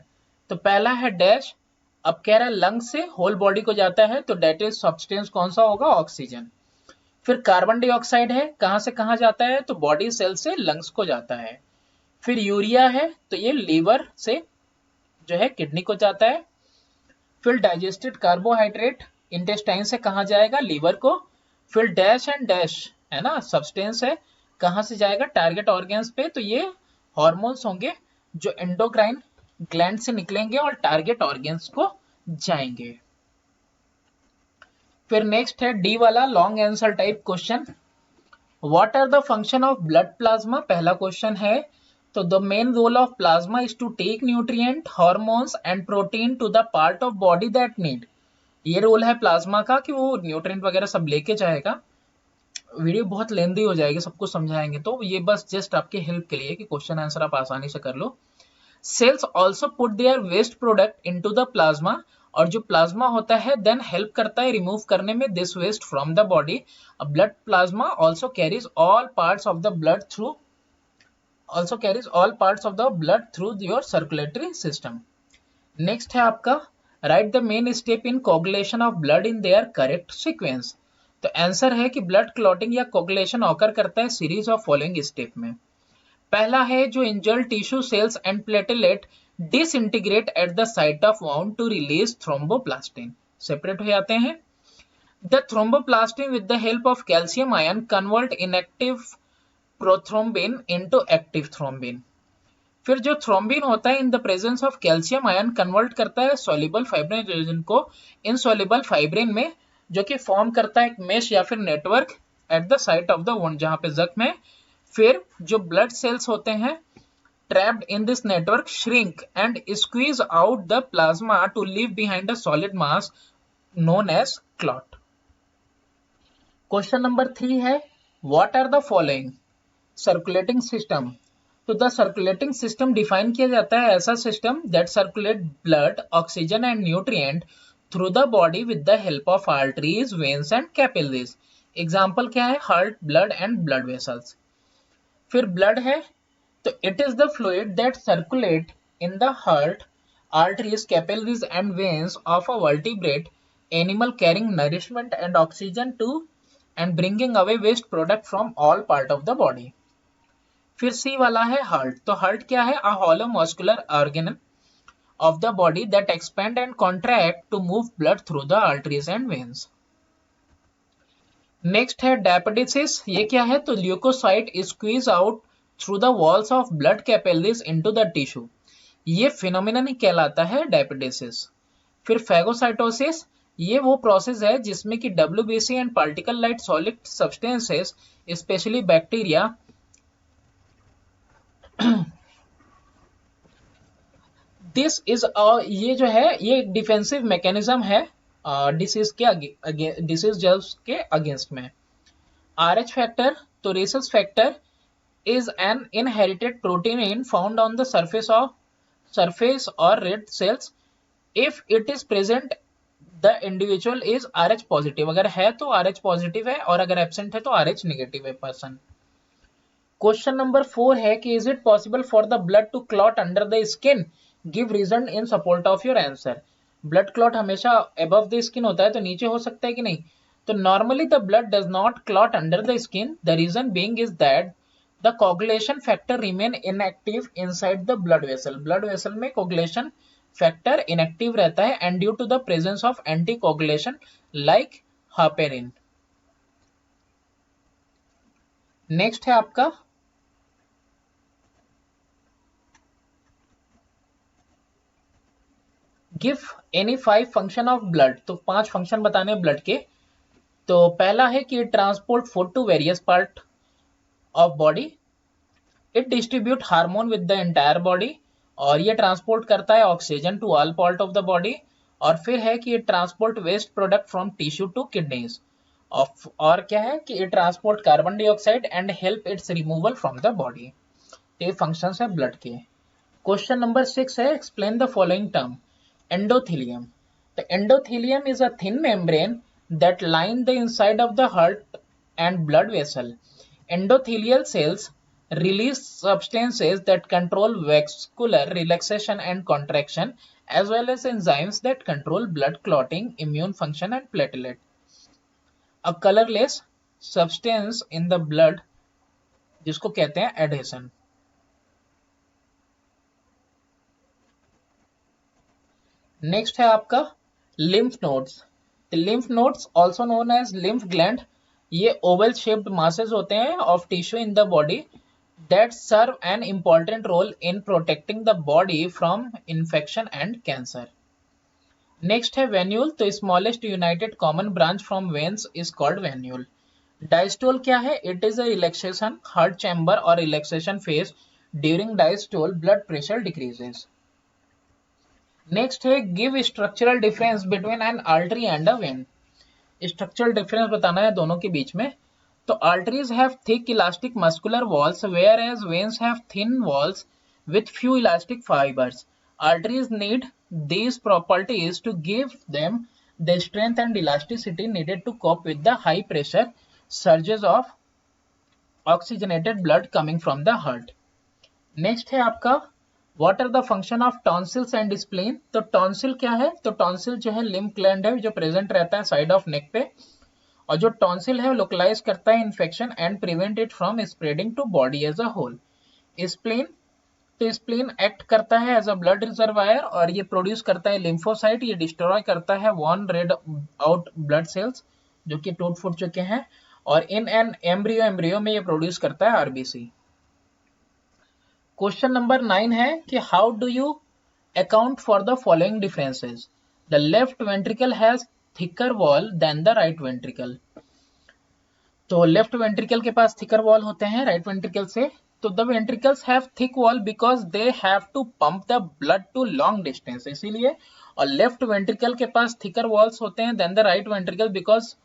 [SPEAKER 1] तो पहला है dash, अब कह रहा है लंग से होल बॉडी को जाता है, तो डेट इज सब्सटेंस कौन सा होगा, ऑक्सीजन। फिर कार्बन डाइऑक्साइड है, कहां से कहां जाता है, तो बॉडी सेल से लंग्स को जाता है। फिर यूरिया है, तो ये लीवर से जो है किडनी को जाता है। फिर डाइजेस्टेड कार्बोहाइड्रेट इंटेस्टाइन से कहां जाएगा, लीवर को। फिर डैश एंड डैश है ना, सब्सटेंस है, कहाँ से जाएगा, टारगेट ऑर्गन्स पे, तो ये हॉर्मोन्स होंगे जो एंडोक्राइन ग्लैंड से निकलेंगे और टारगेट ऑर्गन्स को जाएंगे। फिर नेक्स्ट है डी वाला long answer type question, what are the function of blood plasma, पहला क्वेश्चन है। तो the main role of plasma is to take nutrient, hormones and protein to the part of body that need, ये role है plasma का कि वो nutrient वगैरह सब लेके जाएगा। वीडियो बहुत लेंदी हो जाएगी, सब कुछ समझाएंगे, तो ये बस जस्ट आपके हेल्प के लिए कि क्वेश्चन आंसर आप आसानी से कर लो। Cells also put their waste product into the plasma, और जो प्लाज्मा होता है देन हेल्प करता है रिमूव करने में this waste from the body. Blood plasma also carries all parts of the blood through your circulatory system. Next है आपका write the main step in coagulation of blood in their correct sequence. तो answer है कि blood clotting या coagulation occur करता है series of following step में। पहला है जो injured tissue cells and platelet disintegrate at the site of wound to release thromboplastin, separate हो जाते हैं। The thromboplastin with the help of calcium ion convert inactive prothrombin into active thrombin. फिर जो thrombin होता है in the presence of calcium ion convert करता है soluble fibrinogen को इनसॉल्युबल फाइब्रिन में, जो कि फॉर्म करता है एक मेश या फिर network eight the site of the wound, जहां पे जख्म है। फिर जो ब्लड सेल्स होते हैं trapped in this network shrink and squeeze out the plasma to leave behind a solid mass known as clot. Question number 3 है what are the following? Circulating system. तो द सर्कुलेटिंग सिस्टम डिफाइन किया जाता है ऐसा system that circulate blood, oxygen and nutrient through the body with the help of arteries, veins and capillaries. Example क्या है, heart, blood and blood vessels. फिर blood है तो it is the fluid that circulate in the heart, arteries, capillaries and veins of a vertebrate animal carrying nourishment and oxygen to and bringing away waste product from all part of the body. फिर सी वाला है heart, तो heart क्या है, a hollow muscular organ of the body that expand and contract to move blood through the arteries and veins. Next है diabetes, ये क्या है, तो leukocyte squeeze out through the walls of blood capillaries into the tissue, ये phenomenon ही कहलाता है diabetes. फिर फैगोसाइटोसिस, ये वो प्रोसेस है जिसमें कि WBC and particle light solid substances specially bacteria this is ये जो है ये एक डिफेंसिव मैकेनिज्म है डिसीज के अगेंस्ट में। RH फैक्टर, तो rhesus factor is an inherited protein found on the surface or red cells. If it is present, the individual is RH positive. अगर है तो RH positive है और अगर absent है तो RH negative है पर्सन। क्वेश्चन नंबर 4 है कि is it possible for the blood to clot under the skin? Give reason in support of your answer. Blood clot हमेशा above the skin होता है, तो नीचे हो सकता है कि नहीं, तो normally the blood does not clot under the skin. The reason being is that the coagulation factor remain inactive inside the blood vessel. blood vessel में coagulation factor inactive रहता है and due to the presence of anticoagulation like heparin. Next है आपका give any 5 function of blood, तो 5 function बताने blood के। तो पहला है कि transport food to various part of body, it distribute hormone with the entire body, और ये ट्रांसपोर्ट करता है oxygen to all part of the body. और फिर है कि it transport waste product from tissue to kidneys, और क्या है कि it transport carbon dioxide and help its removal from the body. ये फंक्शंस है ब्लड के। क्वेश्चन नंबर 6 है explain the following term. Endothelium, the endothelium is a thin membrane that line the inside of the heart and blood vessel. Endothelial cells release substances that control vascular relaxation and contraction, as well as enzymes that control blood clotting, immune function and platelet. A colorless substance in the blood जिसको कहते हैं adhesion. Next है आपका lymph nodes. The lymph nodes also known as lymph gland ये Oval shaped masses होते हैं of tissue in the body that serve an important role in protecting the body from infection and cancer. Next है venule, तो smallest united common branch from veins is called venule. Diastole क्या है? It is a relaxation heart chamber or relaxation phase. During diastole blood pressure decreases. Next है give structural difference between an artery and a vein. Structural difference बताना है दोनों के बीच में. So arteries have thick elastic muscular walls whereas veins have thin walls with few elastic fibers. Arteries need these properties to give them the strength and elasticity needed to cope with the high pressure surges of oxygenated blood coming from the heart. Next है आपका what are the function of tonsils and spleen. तो tonsil क्या है? तो tonsil जो है lymph gland है जो प्रेजेंट रहता है साइड ऑफ नेक पे, और जो टॉन्सिल है लोकलाइज करता है infection and prevent it from spreading to body as a whole. Spleen, तो स्प्लीन एक्ट करता है एज अ ब्लड रिजर्वायर और ये प्रोड्यूस करता है लिम्फोसाइट, ये डिस्ट्रॉय करता है worn red out blood cells जो कि टूट फूट चुके हैं, और इन एन एम्ब्रियो में ये प्रोड्यूस करता है आरबीसी. क्वेश्चन नंबर 9 है कि how do you account for the following differences. The left ventricle has thicker wall than the right ventricle. तो लेफ्ट वेंट्रिकल के पास थिकर वॉल होते हैं राइट वेंट्रिकल से. तो the ventricles have thick wall because they have to pump the blood to long distance, इसीलिए. और left ventricle के पास थिकर वॉल्स होते हैं than the right ventricle because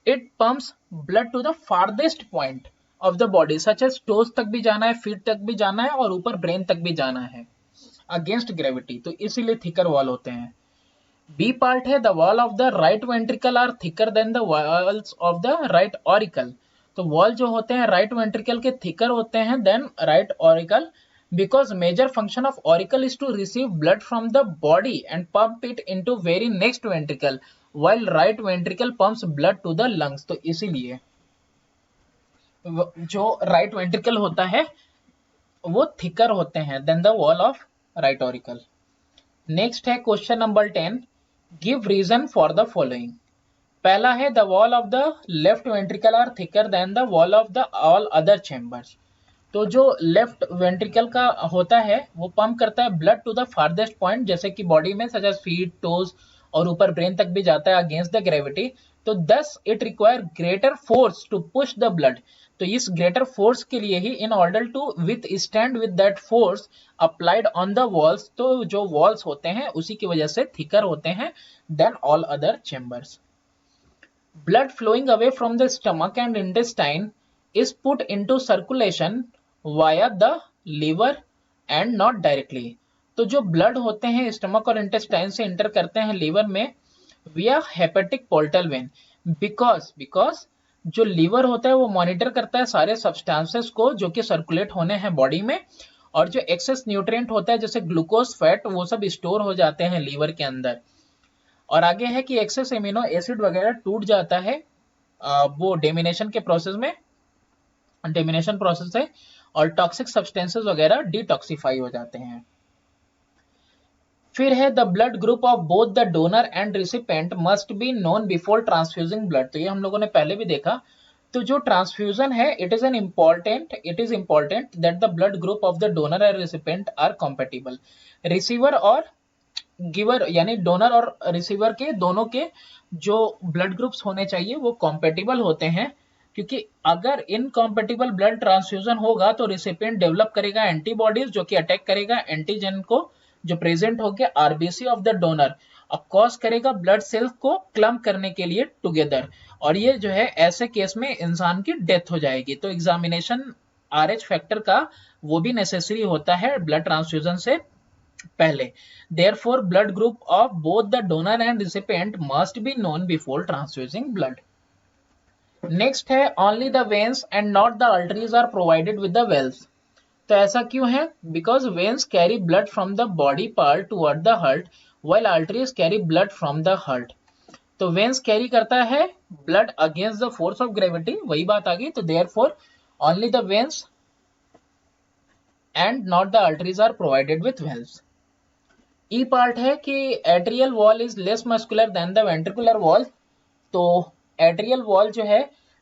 [SPEAKER 1] it pumps blood to the farthest point of the body, such as toes तक भी जाना है, फीट तक भी जाना है और ऊपर ब्रेन तक भी जाना है अगेंस्ट ग्रेविटी, तो इसीलिए थिकर वॉल होते हैं. बी पार्ट है the wall of the right ventricle are thicker than the walls of the right auricle. तो वॉल जो होते हैं राइट वेंट्रिकल के थिकर होते हैं than right auricle because major function of auricle is to receive blood from the body and pump it into very next ventricle while right ventricle pumps blood to the lungs. तो इसीलिए जो right ventricle होता है वो thicker होते हैं than the wall of right auricle. Next है question number 10, give reason for the following. पहला है the wall of the left ventricle are thicker than the wall of the all other chambers. तो जो left ventricle का होता है वो pump करता है blood to the farthest point जैसे कि बॉडी में सच एज फीट टोज और ऊपर ब्रेन तक भी जाता है अगेंस्ट द ग्रेविटी. तो thus it require greater force to push the blood. तो इस ग्रेटर फोर्स के लिए ही in order to withstand with that force applied on the walls, तो जो वॉल्स होते हैं उसी की वजह से थिकर होते हैं than all other chambers. Blood flowing away from the stomach and intestine is put into circulation via the liver and not directly. तो जो ब्लड होते हैं स्टमक और इंटेस्टाइन से इंटर करते हैं लीवर में via hepatic portal when because जो लीवर होता है वो मॉनिटर करता है सारे सब्सटेंसेस को जो कि सर्कुलेट होने हैं बॉडी में, और जो एक्सेस न्यूट्रिएंट होता है जैसे ग्लूकोज फैट वो सब स्टोर हो जाते हैं लीवर के अंदर. और आगे है कि एक्सेस एमिनो एसिड वगैरह टूट जाता है वो डेमिनेशन के प्रोसेस में, डेमिनेशन प्रोसेस है, और टॉक्सिक सब्सटेंसेस वगैरह डिटॉक्सिफाई हो जाते हैं. फिर है the blood group of both the donor and recipient must be known before transfusing blood. तो ये हम लोगों ने पहले भी देखा. तो जो ट्रांसफ्यूजन है it is important that the blood group of the donor and recipient are compatible. Receiver और गिवर यानी डोनर और रिसीवर के दोनों के जो ब्लड ग्रुप्स होने चाहिए वो कॉम्पेटिबल होते हैं, क्योंकि अगर इनकॉम्पेटिबल ब्लड ट्रांसफ्यूजन होगा तो रिसिपिएंट डेवलप करेगा एंटीबॉडीज जो कि अटैक करेगा एंटीजन को जो प्रेजेंट हो गया आरबीसी ऑफ द डोनर, और कॉज करेगा ब्लड सेल्स को क्लम्प करने के लिए टुगेदर, और ये जो है ऐसे केस में इंसान की डेथ हो जाएगी. तो एग्जामिनेशन आरएच फैक्टर का वो भी नेसेसरी होता है ब्लड ट्रांसफ्यूजन से पहले. Therefore blood group of both the donor and recipient must be known before transfusing blood. Next है only the veins and not the arteries are provided with the valves. तो ऐसा क्यों है? Because veins carry blood from the body part toward the heart while arteries carry blood from the heart. तो veins carry करता है blood against the force of gravity, वही बात आ गई. तो therefore only the veins and not the arteries are provided with valves. E part है कि atrial wall is less muscular than the ventricular wall. तो एट्रियल वॉल जो है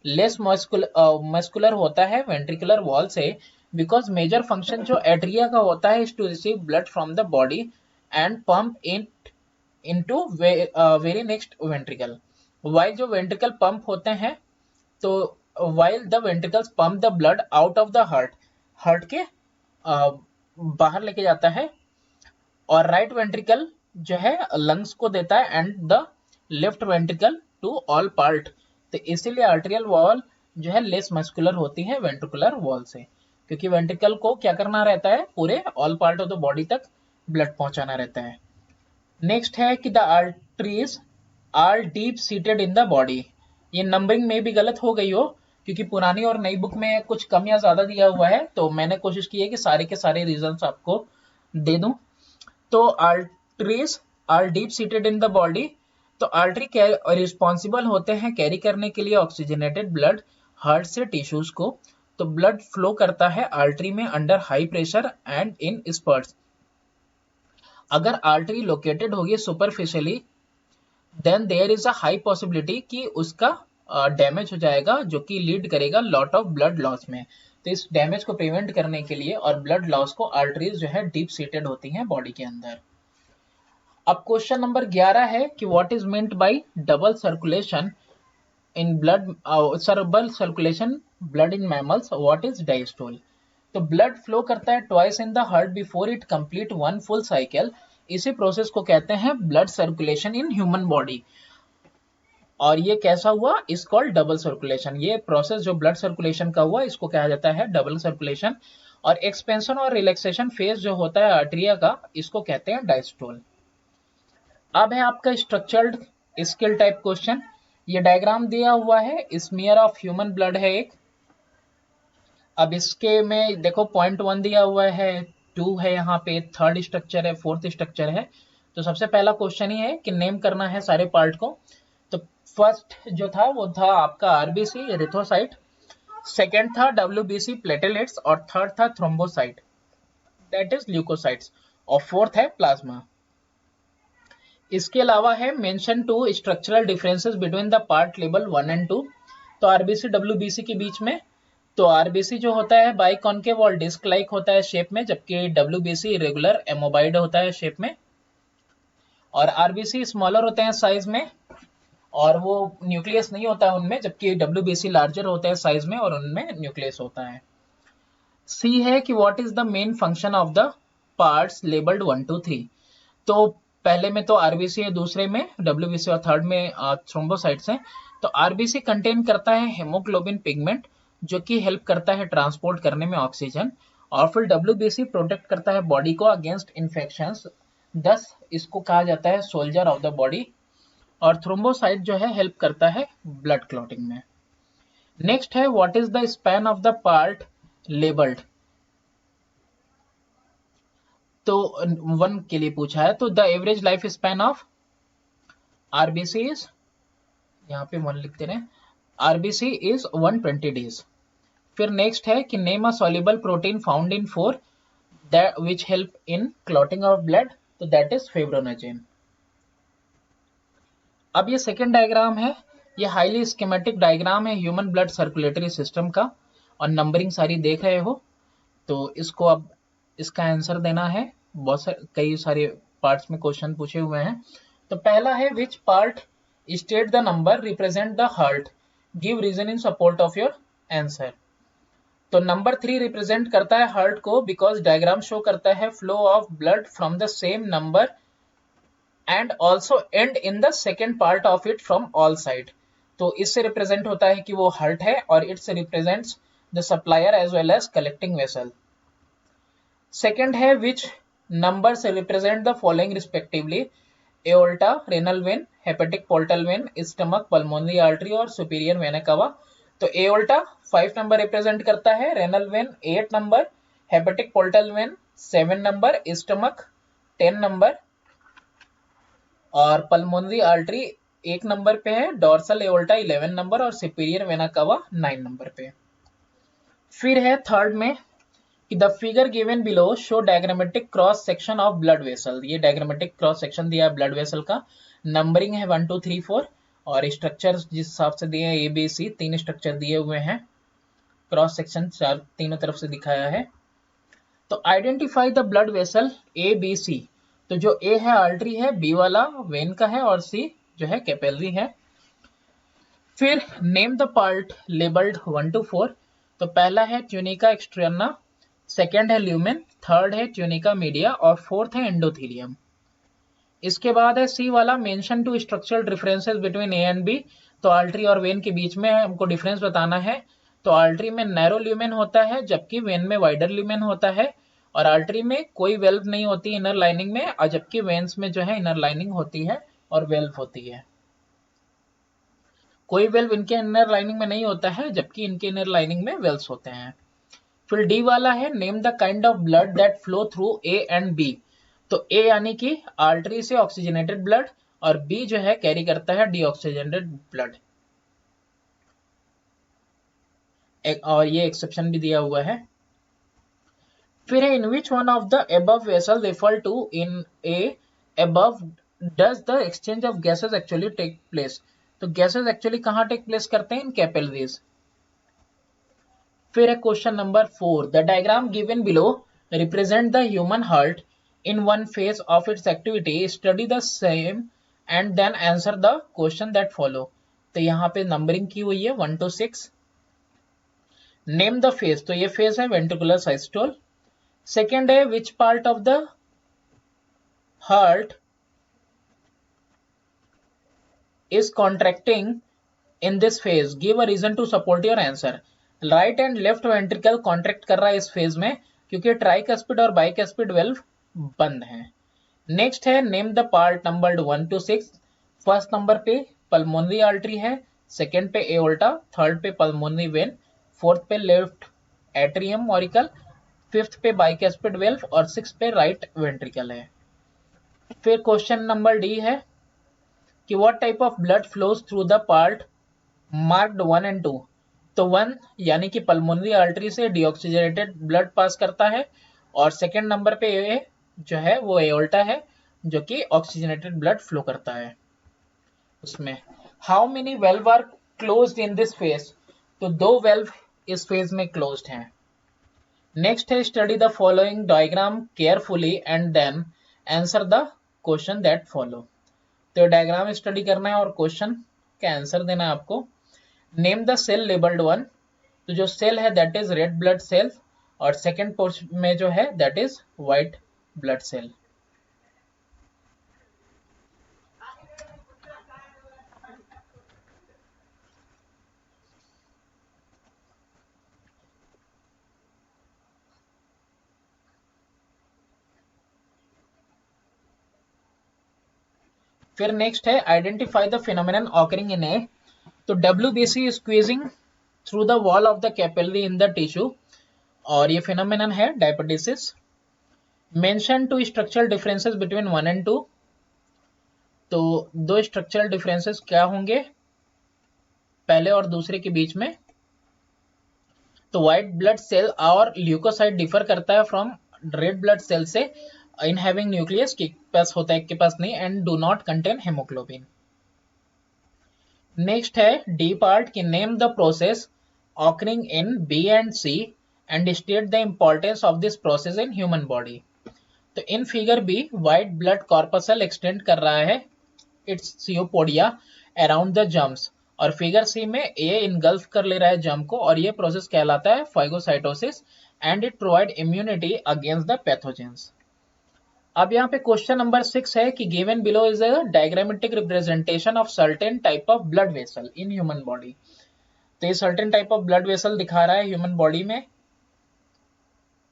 [SPEAKER 1] लेस मस्कुलर होता है वेंट्रिकुलर वॉल से, बिकॉज मेजर फंक्शन जो atria का होता है is to receive blood from the body and pump into very next ventricle. While जो वेंट्रिकल पंप होते हैं, तो while the ventricles pump the blood out of the heart, heart के बाहर लेके जाता है, और राइट वेंट्रिकल जो है लंग्स को देता है and the left ventricle to all part. तो इसीलिए आर्टेरियल वॉल जो है लेस मस्कुलर होती है वेंट्रिकुलर वॉल से, क्योंकि वेंट्रिकल को क्या करना रहता है, पूरे all part of the body तक ब्लड पहुंचाना रहता है। नेक्स्ट है कि the arteries are deep seated in the body. ये नंबरिंग में भी गलत हो गई हो, क्योंकि पुरानी और नई बुक में कुछ कम या ज्यादा दिया हुआ है, तो मैंने कोशिश की है कि सारे के सारे रीजंस आपको दे दूं। तो arteries are deep seated in the body, तो आर्टरी रिस्पॉन्सिबल होते हैं कैरी करने के लिए ऑक्सीजनेटेड ब्लड हार्ट से टिश्यूज को। तो ब्लड फ्लो करता है आर्टरी में under high pressure and in spurts. अगर आर्टरी लोकेटेड होगी superficially, then there is a high possibility कि उसका डैमेज हो जाएगा, जो कि लीड करेगा लॉट ऑफ ब्लड लॉस में। तो इस डैमेज को प्रिवेंट करने के लिए और ब्लड लॉस को, आर्टरीज जो है डीप सीटेड होती हैं बॉडी के अंदर। अब क्वेश्चन नंबर 11 है कि what is meant by double circulation in blood, सर्बल circulation blood in mammals, what is diastole. तो ब्लड फ्लो करता है twice in the heart before it complete one full cycle. इसी प्रोसेस को कहते हैं blood circulation in human body. और ये कैसा हुआ, इस कॉल्ड डबल सर्कुलेशन। ये प्रोसेस जो ब्लड सर्कुलेशन का हुआ, इसको कहा जाता है डबल सर्कुलेशन। और एक्सपेंशन और रिलैक्सेशन फेज जो होता है आर्टेरिया का, इसको कहते हैं डायस्टोल। अब है आपका स्ट्रक्चर्ड स्किल टाइप क्वेश्चन। ये डायग्राम दिया हुआ है, स्मीयर ऑफ ह्यूमन ब्लड है एक। अब इसके में देखो पॉइंट 1 दिया हुआ है, 2 है यहाँ पे, थर्ड स्ट्रक्चर है, फोर्थ स्ट्रक्चर है। तो सबसे पहला क्वेश्चन ही है कि नेम करना है सारे पार्ट को। तो फर्स्ट जो था वो था आपका आरबीसी एरिथ्रोसाइट, सेकेंड था डब्ल्यूबीसी प्लेटलेट्स, और थर्ड था थ्रोम्बोसाइट दैट इज ल्यूकोसाइट्स, और फोर्थ है प्लाज्मा। इसके अलावा है mention to structural differences between the part level 1 and 2। तो आरबीसी डब्ल्यूबीसी के बीच में, तो आरबीसी जो होता है बाइकॉन्केव और डिस्क लाइक होता है शेप में, जबकि डब्ल्यूबीसी इरेगुलर एमोबाइड होता है शेप में। और आरबीसी स्मॉलर होते हैं साइज में, और वो न्यूक्लियस नहीं होता है उनमें, जबकि डब्ल्यूबीसी लार्जर होते हैं साइज में और उनमें न्यूक्लियस होता है। सी है कि what is the main function of the parts labelled 1 to 3। तो पहले में तो आरबीसी है, दूसरे में डब्ल्यूबीसी और थर्ड में थ्रोम्बोसाइट्स हैं। तो आरबीसी कंटेन करता है हेमोग्लोबिन पिगमेंट, जो कि हेल्प करता है ट्रांसपोर्ट करने में ऑक्सीजन। और फिर डब्ल्यूबीसी प्रोटेक्ट करता है बॉडी को अगेंस्ट इन्फेक्शंस, दस इसको कहा जाता है सोल्जर ऑफ द बॉडी। और थ्रोम्बोसाइट जो है हेल्प करता है ब्लड क्लॉटिंग में। नेक्स्ट है what is the span of the part labelled. तो 1 के लिए पूछा है, तो the average life span of RBC is, यहाँ पे 1 लिखते रहे, आरबीसी इज 120 डेज। फिर नेक्स्ट है कि name a soluble protein found in four that which help in clotting of blood, तो दैट इज फिब्रोनेजिन। अब ये सेकेंड डायग्राम है, ये हाईली स्कीमेटिक डायग्राम है ह्यूमन ब्लड सर्कुलेटरी सिस्टम का, और नंबरिंग सारी देख रहे हो। तो इसको अब इसका आंसर देना है, कई सारे पार्ट्स में क्वेश्चन पूछे हुए हैं। तो पहला है which part state the number represent the heart, give reason in support of your answer. तो नंबर 3 रिप्रेजेंट करता है हार्ट को, बिकॉज डायग्राम शो करता है flow of blood from the same number and also and in the second part of it from all side. तो इससे represent होता है कि वो हार्ट है, और its represents the supplier as well as collecting vessel. Second है which number से represent the following respectively, aorta, renal vein, hepatic portal vein, stomach, pulmonary artery और सुपीरियर वेना कवा। तो एओर्टा 5 नंबर रिप्रेजेंट करता है, renal vein 8 number, hepatic portal vein 7 number, stomach 10 number, और pulmonary artery 1 number पे है, dorsal aorta 11 number, और superior vena cava 9 number पे। फिर है थर्ड में कि the figure given below show diagrammatic cross section of blood vessel. ये डायग्रामेटिक क्रॉस सेक्शन दिया है ब्लड वेसल का, नंबरिंग है 1 2 3 4, और स्ट्रक्चर जिस हिसाब से दिए हैं ABC 3 स्ट्रक्चर दिए हुए हैं, क्रॉस सेक्शन चार तीनों तरफ से दिखाया है। तो identify the blood vessel ABC, तो जो A है आर्टरी है, B वाला वेन का है और C जो है कैपिलरी है। फिर name the part labelled 1 to 4, तो पहला है ट्यूनिका एक्सटर्ना, सेकेंड है ल्यूमेन, थर्ड है ट्यूनिका मीडिया और फोर्थ है एंडोथीलियम। इसके बाद है सी वाला mention to structural differences between A and B, तो आर्टरी और वेन के बीच में हमको डिफरेंस बताना है। तो आर्टरी में नैरो ल्यूमेन होता है जबकि वेन में वाइडर ल्यूमेन होता है, और आर्टरी में कोई वेल्व नहीं होती इनर लाइनिंग में, और जबकि वेन्स में जो है इनर लाइनिंग होती है और वेल्व होती है। कोई वेल्व इनके इनर लाइनिंग में नहीं होता है जबकि इनके इनर लाइनिंग में वेल्व्स होते हैं। फिर डी वाला है name the kind of blood that flow through A and B, तो ए यानी कि आर्टरी से ऑक्सीजनेटेड ब्लड और बी जो है कैरी करता है डीऑक्सीजनेटेड ब्लड। और ये एक्सेप्शन भी दिया हुआ है। फिर है in which one of the above vessel refer to in A above does the exchange of gases actually take place, तो गैसेस एक्चुअली कहां टेक प्लेस करते हैं, इन कैपिलरीज। फिर है question number 4, the diagram given below represent the human heart in one phase of its activity, study the same and then answer the question that follow. तो यहाँ पे numbering की हुई है 1 to 6। नेम द फेज, तो ये phase है ventricular साइस्टोल। Second है which part of the heart is contracting in this phase, give a reason to support your answer। Right and left ventricle contract कर रहा है इस फेज में क्योंकि ट्राइकस्पिड और बाइकस्पिड वेल्व बंद है। नेक्स्ट है name the part numbered 1 to 6। First number पे पल्मोनरी आर्टरी है, सेकंड पे एओर्टा, थर्ड पे पल्मोनरी वेन, फोर्थ पे लेफ्ट एट्रियम ऑरिकल, फिफ्थ पे बाइकस्पिड वेल्व और सिक्स पे राइट वेंट्रिकल है। फिर क्वेश्चन नंबर डी है कि what type of blood flows through the part marked 1 and 2, तो 1 यानी कि पल्मोनरी आर्टरी से डीऑक्सीजनेटेड ब्लड पास करता है, और सेकंड नंबर पे ए जो है वो एओर्टा है जो कि ऑक्सीजनेटेड ब्लड फ्लो करता है उसमें। How many valve are closed in this phase, तो 2 वेल्व इस फेज में क्लोज्ड हैं। नेक्स्ट है study the following diagram carefully and then answer the question that follow, तो डायग्राम स्टडी करना है और क्वेश्चन का आंसर देना है आपको। नेम द सेल लेबल्ड 1, तो जो सेल है that is red blood cell, और सेकंड पोर्शन में जो है that is white blood cell. फिर नेक्स्ट है identify the phenomenon occurring in A, तो WBC squeezing through the wall of the capillary in the tissue, और ये फिनोमेनन है diapedesis. Mention to structural differences between 1 and 2, तो 2 structural differences क्या होंगे पहले और दूसरे के बीच में, तो व्हाइट ब्लड सेल और ल्यूकोसाइट डिफर करता है फ्रॉम रेड ब्लड सेल से इन हैविंग न्यूक्लियस, के पास होता है के पास नहीं, and do not contain haemoglobin. Next है डी पार्ट की name the process occurring in B and C and state the importance of this process in human body, तो in figure B white blood corpuscle extend कर रहा है its pseudopodia around the germs, और figure C में a engulf कर ले रहा है जम को, और ये प्रोसेस कहलाता है phagocytosis and it provide immunity against the pathogens. अब यहाँ पे क्वेश्चन नंबर 6 है कि given below is a diagrammatic representation of certain type of blood vessel in human body, तो ये certain type of blood vessel दिखा रहा है ह्यूमन बॉडी में,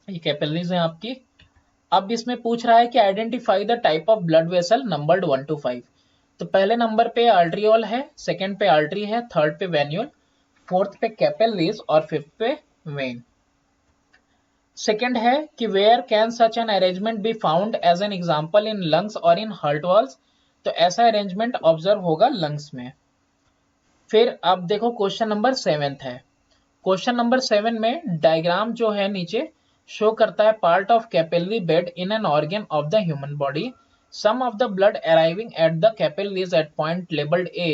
[SPEAKER 1] ये कैपिलरीज हैं आपकी। अब इसमें पूछ रहा है कि identify the type of blood vessel numbered 1 to 5, तो पहले नंबर पे आर्ट्रियोल है, सेकंड पे आर्टरी है, थर्ड पे वेन्यूल, फोर्थ पे कैपिलरीज और फिफ्थ पे वेन। सेकंड है कि where can such an arrangement be found as an example in lungs और इन हार्ट वॉल्स, तो ऐसा अरेंजमेंट ऑब्जर्व होगा लंग्स में। फिर अब देखो क्वेश्चन नंबर 7 है। क्वेश्चन नंबर 7 में डायग्राम जो है नीचे शो करता है part of capillary bed in an organ of the human body, some of the blood arriving at the capillaries at point labeled A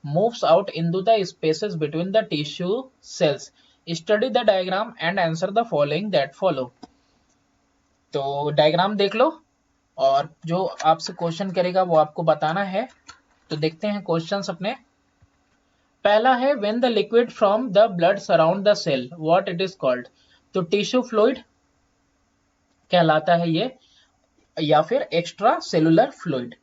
[SPEAKER 1] moves out into the spaces between the tissue cells. Study the diagram and answer the following that follow. तो diagram देख लो और जो आपसे question करेगा वो आपको बताना है। तो देखते हैं क्वेश्चंस अपने। पहला है when the liquid from the blood surround the cell what it is called. तो टिश्यू फ्लूइड कहलाता है ये, या फिर एक्स्ट्रा सेलुलर फ्लूइड।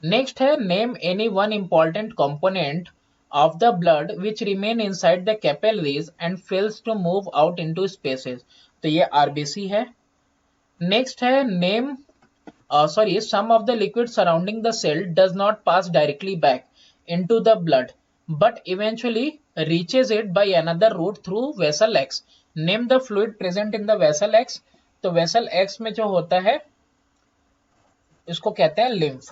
[SPEAKER 1] नेक्स्ट है name any one important component of the blood which remain inside the capillaries and fails to move out into spaces. तो ये RBC है। नेक्स्ट है name some of the liquid surrounding the cell does not pass directly back into the blood but eventually reaches it by another route through vessel X. Name the fluid present in the vessel X. तो vessel X में जो होता है इसको कहते हैं lymph.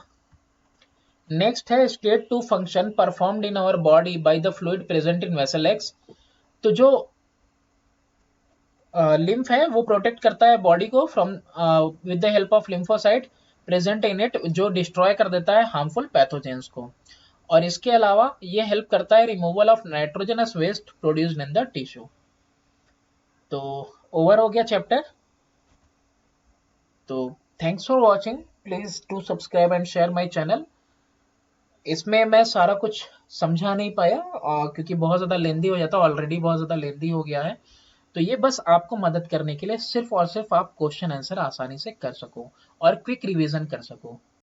[SPEAKER 1] Next है state 2 function performed in our body by the fluid present in vessel X. तो जो लिम्फ है वो प्रोटेक्ट करता है बॉडी को from with the help of lymphocyte present in it, जो डिस्ट्रॉय कर देता है हार्मफुल पैथोजेंस को। और इसके अलावा ये हेल्प करता है removal of nitrogenous waste produced in the tissue. तो ओवर हो गया चैप्टर। तो thanks for watching, please do subscribe and share my channel. इसमें मैं सारा कुछ समझा नहीं पाया क्योंकि बहुत ज़्यादा लेंदी हो जाता, ऑलरेडी बहुत ज़्यादा लेंदी हो गया है। तो ये बस आपको मदद करने के लिए, सिर्फ और सिर्फ आप क्वेश्चन आंसर आसानी से कर सको और क्विक रिवीजन कर सको।